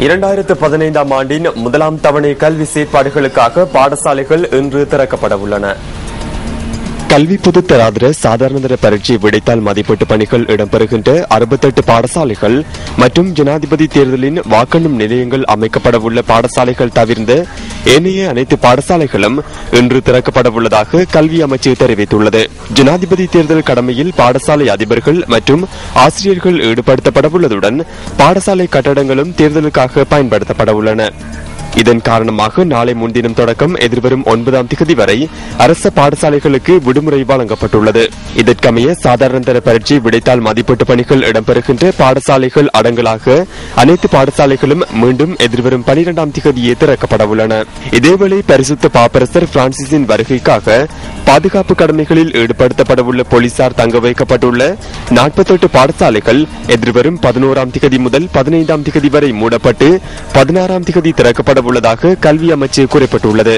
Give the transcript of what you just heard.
2015 ஆண்டின் முதலாம் தவணை கல்வி செயற்பாடுகளுக்காக பாடசாலைகள் இன்று திறக்கப்பட உள்ளன. கல்வி பொதுத்தராதர சாதாரணதர பரீட்சை விடைத்தாள் மதிப்பீட்டு பணிகள் இடம்பெறுகின்ற 68 பாடசாலைகள் மற்றும் ஜனாதிபதி தேர்தலின் வாக்கெண்ணும் நிலையங்கள் அமைக்கப்படவுள்ள பாடசாலைகள் தவிர்ந்த ஏனைய அனைத்து பாடசாலைகளும் இன்று திறக்கப்படவுள்ளதாக கல்வி அமைச்சு தெரிவித்துள்ளது. ஜனாதிபதி தேர்தல் கடமையில் பாடசாலை அதிபர்கள் மற்றும் ஆசிரியர்கள் ஈடுபடுத்தப்படவுள்ளதுடன் பாடசாலை கட்டடங்களும் தேர்தலுக்காக பயன்படுத்தப்படவுள்ளன. இதன் காரணமாக நாளை முன்தினம் தொடக்கம் எதிர்வரும் 9ஆம் திகதி வரை அரச பாடசாலைகளுக்கு விடுமுறை வழங்கப்பட்டுள்ளது. இதற்கமைய சாதாரணதர பரீட்சை விடைத்தாள் மதிப்பீட்டு பணிகள் இடம்பெறுகின்ற பாடசாலைகள் அடங்கலாக அனைத்து பாடசாலைகளும் மீண்டும் எதிர்வரும் 12ஆம் திகதியே திறக்கப்பட உள்ளன. இதேவேளை பரிசுத்த பாப்பரசர் பிரான்சிஸின் வருகைக்காக பாதுகாப்பு கடமைகளில் ஈடுபடுத்தப்படவுள்ள போலீசார் தங்க வைக்கப்பட்டுள்ள 48 பாடசாலைகள் எதிர்வரும் 11ஆம் திகதி முதல் 15ஆம் திகதி வரை மூடப்பட்டு 16ஆம் திகதி திறக்கப்பட உள்ளதாக கல்வி அமைச்சு குறிப்பிட்டுள்ளது.